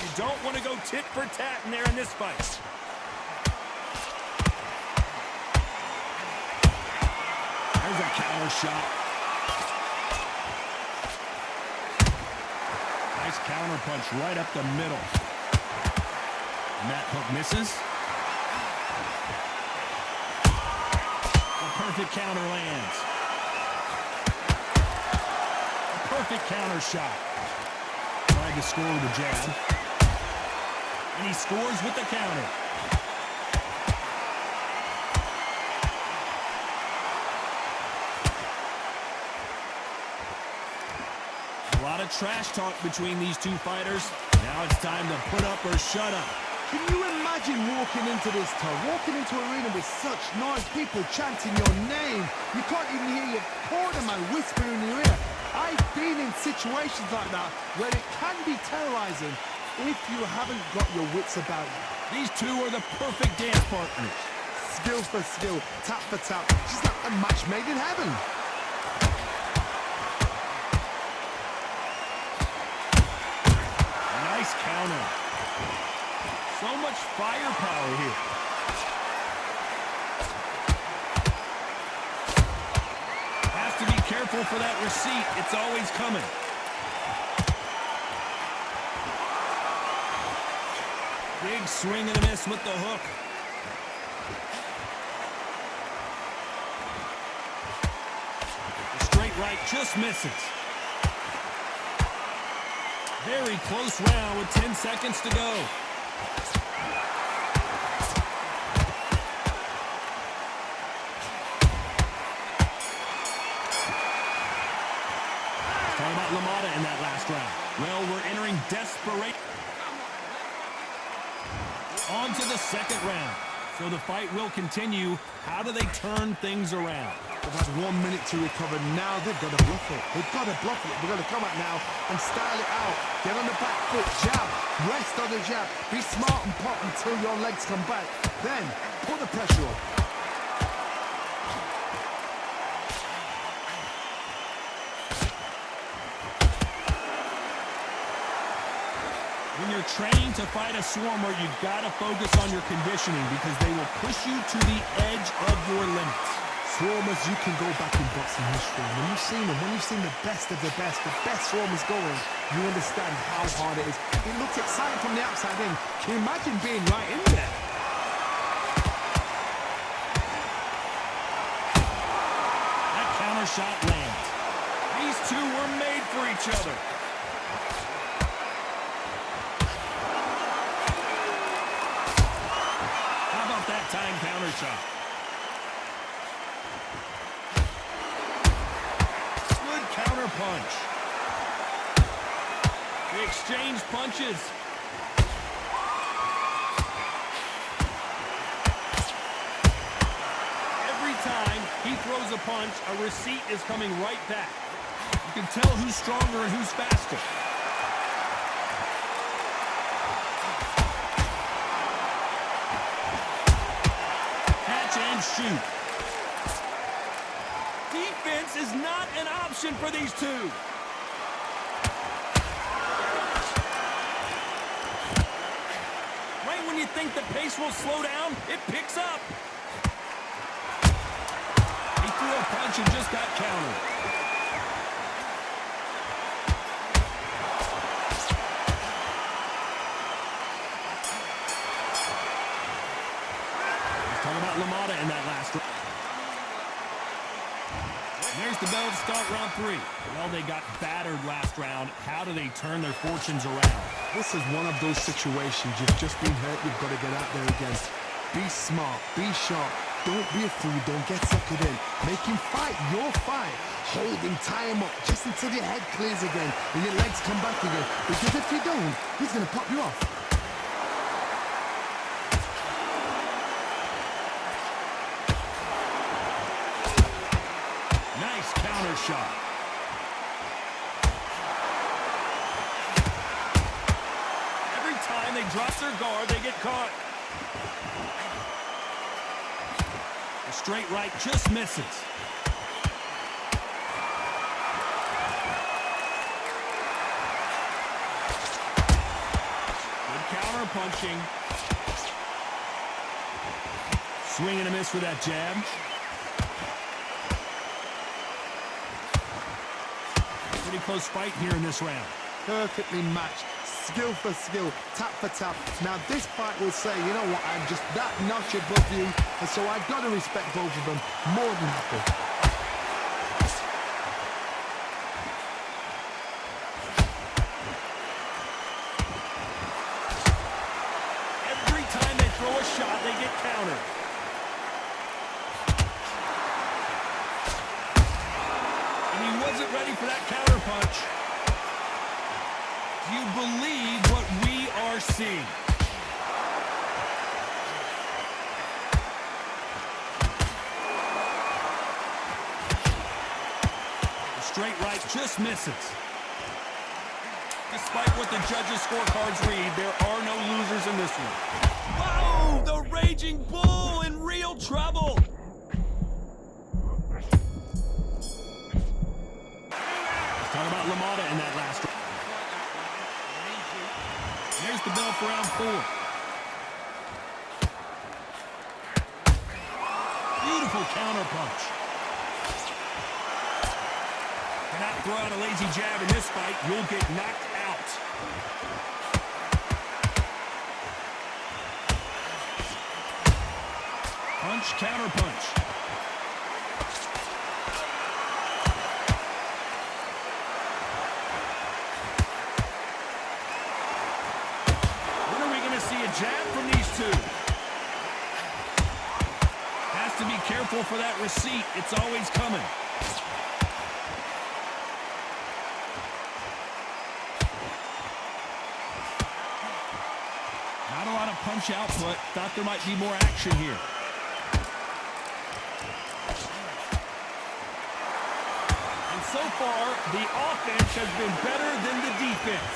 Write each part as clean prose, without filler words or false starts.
You don't want to go tit for tat in there in this fight. There's a counter shot. Nice counter punch right up the middle. And that hook misses. The perfect counter lands. A perfect counter shot. Tried to score with a jab. And he scores with the counter. A lot of trash talk between these two fighters. Now it's time to put up or shut up. Can you imagine walking into this town, walking into an arena with such noise, people chanting your name? You can't even hear your cornerman whisper in your ear. I've been in situations like that where it can be terrorizing if you haven't got your wits about you. These two are the perfect dance partners. Skill for skill, tap for tap, just like a match made in heaven. Nice counter. So much firepower here. Has to be careful for that receipt. It's always coming. Big swing and a miss with the hook. The straight right just misses. Very close round with 10 seconds to go. Talk about LaMotta in that last round. Well, we're entering desperate. On to the second round. So the fight will continue. How do they turn things around? They've had 1 minute to recover. Now they've got to bluff it. They've got to bluff it. They've got to come out now and style it out. Get on the back foot, jab, rest on the jab. Be smart and pop until your legs come back. Then put the pressure on. When you're trained to fight a swarmer, you've got to focus on your conditioning because they will push you to the edge of your limits. Swarmers, you can go back in boxing history. When you've seen them, when you've seen the best of the best swarmers going, you understand how hard it is. It looks exciting from the outside in. Can you imagine being right in there? That counter shot lands. These two were made for each other. How about that time counter shot? Counter punch. They exchange punches. Every time he throws a punch, a receipt is coming right back. You can tell who's stronger and who's faster. Catch and shoot. Defense is not an option for these two. Right when you think the pace will slow down, it picks up. He threw a punch and just got countered. Let's talk about LaMotta in that last round. There's the bell to start round 3. Well, they got battered last round. How do they turn their fortunes around? This is one of those situations. You've just been hurt. You've got to get out there again. Be smart. Be sharp. Don't be a fool. Don't get suckered in. Make him fight your fight. Hold him, tie him up, just until your head clears again and your legs come back again. Because if you don't, he's going to pop you off. Nice counter shot. Every time they drop their guard, they get caught. The straight right just misses. counter-punching. Swing and a miss for that jab. Pretty close fight here in this round. Perfectly matched. Skill for skill, tap for tap. Now this fight will say, you know what, I'm just that notch above you, and so I've got to respect both of them. More than happy. Every time they throw a shot, they get countered. And he wasn't ready for that counter punch. Do you believe what we are seeing? The straight right just misses. Despite what the judges' scorecards read, there are no losers in this one. Whoa! The Raging Bull in real trouble. Let's talk about LaMotta in that last round. There's the bell for round 4. Beautiful counter punch. Cannot throw out a lazy jab in this fight. You'll get knocked out. Punch, counter punch. When are we going to see a jab from these two? Has to be careful for that receipt. It's always coming. Not a lot of punch output. Thought there might be more action here. And so far, the offense has been better than the defense.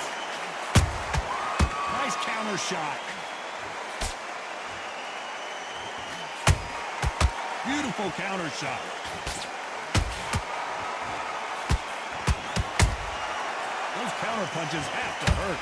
Nice counter shot. Beautiful counter shot. Those counter punches have to hurt.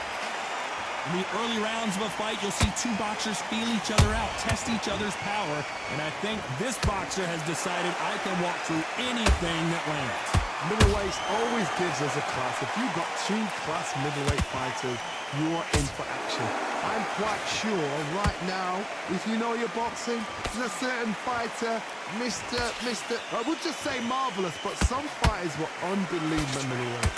In the early rounds of a fight, you'll see two boxers feel each other out, test each other's power, and I think this boxer has decided I can walk through anything that lands. Middleweights always gives us a class. If you've got two class middleweight fighters, you are in for action. I'm quite sure right now, if you know your boxing, there's a certain fighter, I would just say marvelous, but some fighters were unbelievable middleweight.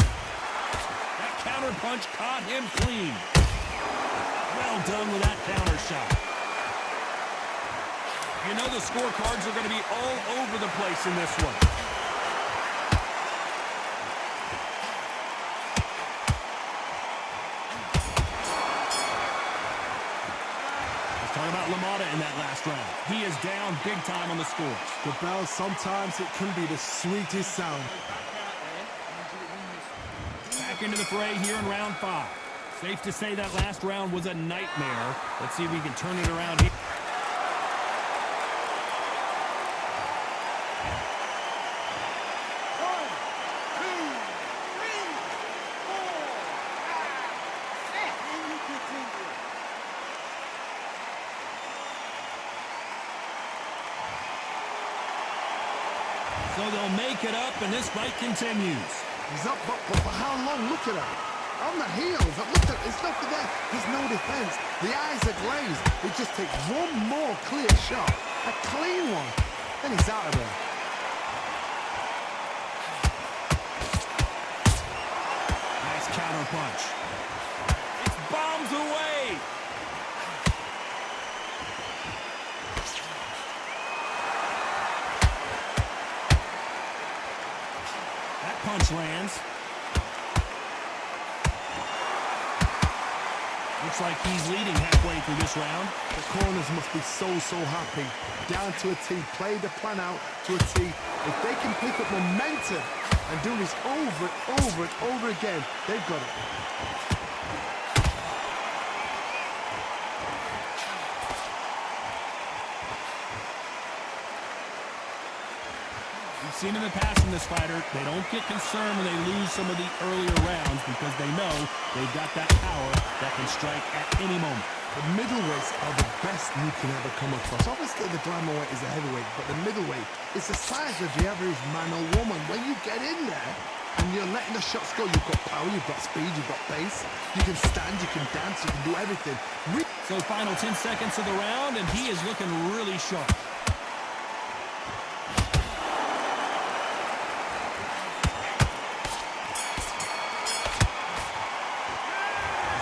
That counter punch caught him clean. Well done with that counter shot. You know the scorecards are going to be all over the place in this one. Let's talk about LaMotta in that last round. He is down big time on the scores. The bell, sometimes it can be the sweetest sound. Back into the fray here in round 5. Safe to say that last round was a nightmare. Let's see if we can turn it around here. So they'll make it up, and this fight continues. He's up, but for how long? Look at him. On the heels. Look at, there's nothing there. There's no defense. The eyes are glazed. He just takes one more clear shot. A clean one. Then he's out of there. Nice counter punch. It's bombs away. That punch lands. Looks like he's leading halfway through this round. The corners must be so happy. Down to a T. Play the plan out to a T. If they can pick up momentum and do this over and over and over again, they've got it. We've seen in the past from this fighter, they don't get concerned when they lose some of the earlier rounds because they know they've got that power that can strike at any moment. The middleweights are the best you can ever come across. Obviously, the glamour weight is the heavyweight, but the middleweight is the size of the average man or woman. When you get in there and you're letting the shots go, you've got power, you've got speed, you've got pace. You can stand, you can dance, you can do everything. So final 10 seconds of the round, and he is looking really sharp.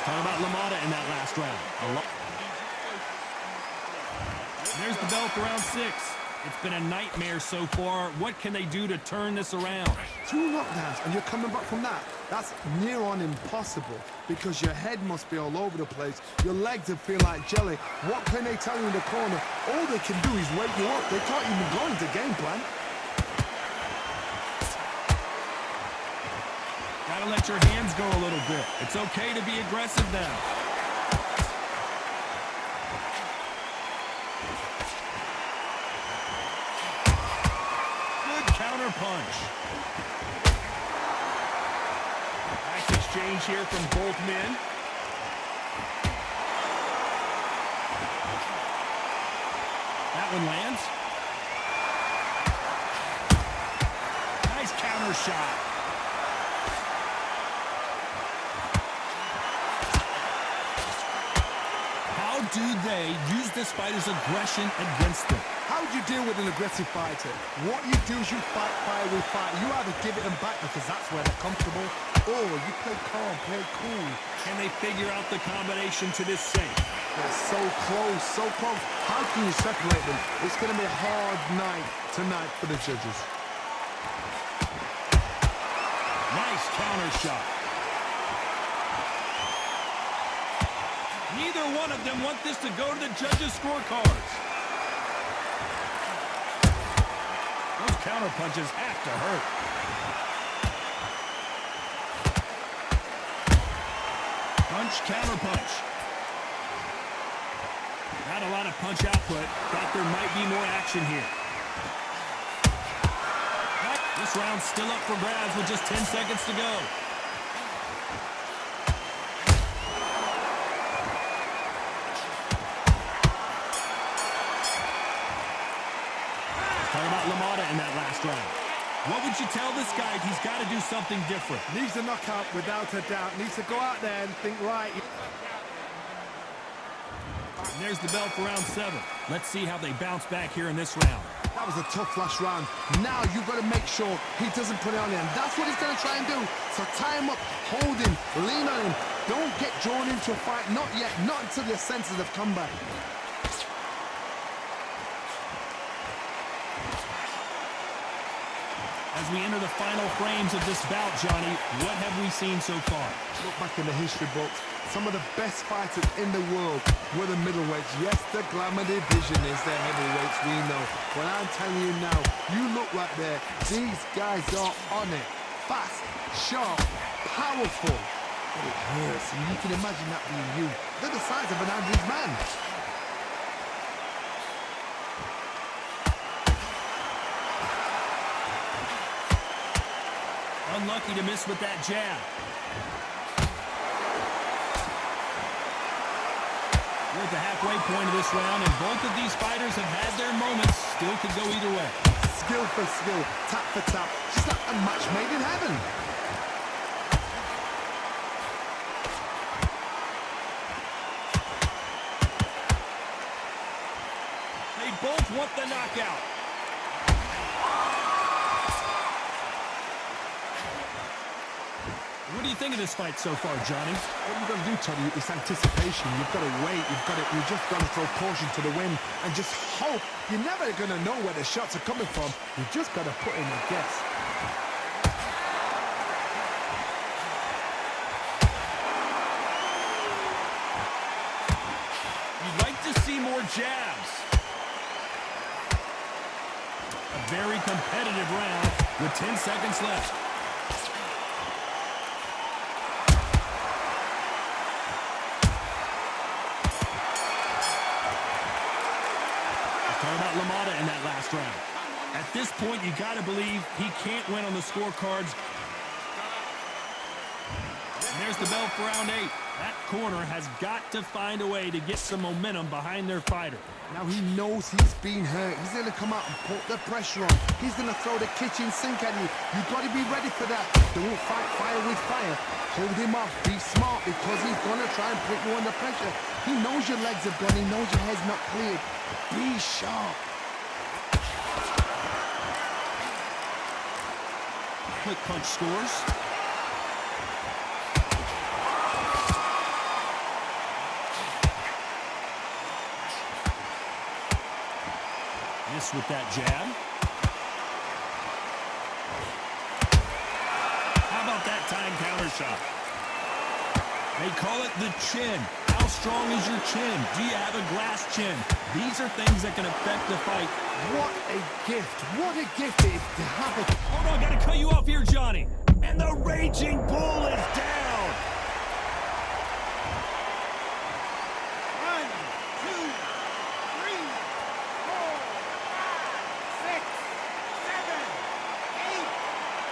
Talk about LaMotta in that last round. There's the bell for round 6. It's been a nightmare so far. What can they do to turn this around? 2 knockdowns and you're coming back from that. That's near on impossible because your head must be all over the place. Your legs will feel like jelly. What can they tell you in the corner? All they can do is wake you up. They can't even go into game plan. Gotta let your hands go a little bit. It's okay to be aggressive now. Good counter punch. Nice exchange here from both men. That one lands. Nice counter shot. How do they use this fighter's aggression against them? How do you deal with an aggressive fighter? What you do is you fight fire with fire. You either give it them back because that's where they're comfortable, or you play calm, play cool. Can they figure out the combination to this safe? They're so close, so close. How can you separate them? It's going to be a hard night tonight for the judges. Nice counter shot. Neither one of them want this to go to the judges' scorecards. Those counter punches have to hurt. Punch, counter punch. Not a lot of punch output. Thought there might be more action here. This round's still up for grabs with just 10 seconds to go. Talking about LaMotta in that last round. What would you tell this guy? He's got to do something different. Needs a knockout without a doubt. Needs to go out there and think, right. And there's the bell for round 7. Let's see how they bounce back here in this round. That was a tough last round. Now you've got to make sure he doesn't put it on him. That's what he's going to try and do. So tie him up, hold him, lean on him. Don't get drawn into a fight. Not yet. Not until your senses have come back. As we enter the final frames of this bout, Johnny, what have we seen so far? Look back in the history books. Some of the best fighters in the world were the middleweights. Yes, the glamour division is the heavyweights, we know. But I'm telling you now, you look right there. These guys are on it. Fast, sharp, powerful. But it hurts, and you can imagine that being you. They're the size of an average man. Unlucky to miss with that jab. We're at the halfway point of this round, and both of these fighters have had their moments. Still could go either way. Skill for skill, tap for tap. Just like a match made in heaven. They both want the knockout. What do you think of this fight so far, Johnny? What you've got to do, Tony, is anticipation. You've got to wait. You just got to throw caution to the wind and just hope. You're never going to know where the shots are coming from. You just got to put in a guess. You'd like to see more jabs. A very competitive round with 10 seconds left. Talking about LaMotta in that last round. At this point, you got to believe he can't win on the scorecards. there's the bell for round 8. That corner has got to find a way to get some momentum behind their fighter. Now he knows he's been hurt. He's going to come out and put the pressure on. He's going to throw the kitchen sink at you. You've got to be ready for that. Don't fight fire with fire. Hold him off. Be smart because he's going to try and put you under pressure. He knows your legs have gone. He knows your head's not cleared. Be sharp. Quick punch scores. Miss with that jab. How about that time counter shot? They call it the chin. How strong is your chin? Do you have a glass chin? These are things that can affect the fight. What a gift. What a gift it is to have it. Hold on, gotta cut you off here, Johnny. And the Raging Bull is down. 1, 2, 3, 4, 5, 6, 7, 8,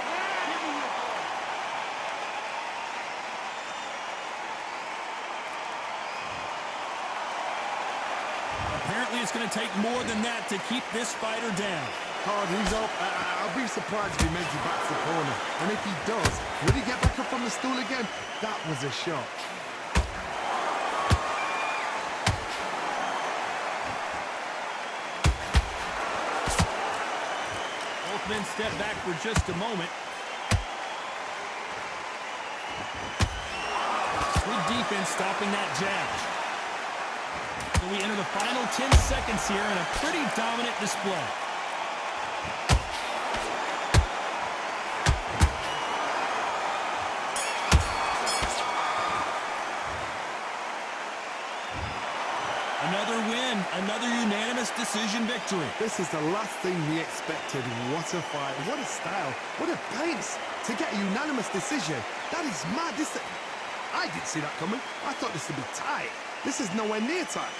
9. Apparently it's going to take more than that to keep this fighter down. Hard, he's up. I'll be surprised if he makes it back to the corner. And if he does, will he get back up from the stool again? That was a shot. Both men step back for just a moment. Good defense stopping that jab. So we enter the final 10 seconds here in a pretty dominant display. Another win, another unanimous decision victory. This is the last thing we expected. What a fight, what a style, what a pace to get a unanimous decision. That is mad. I didn't see that coming. I thought this would be tight. This is nowhere near tight.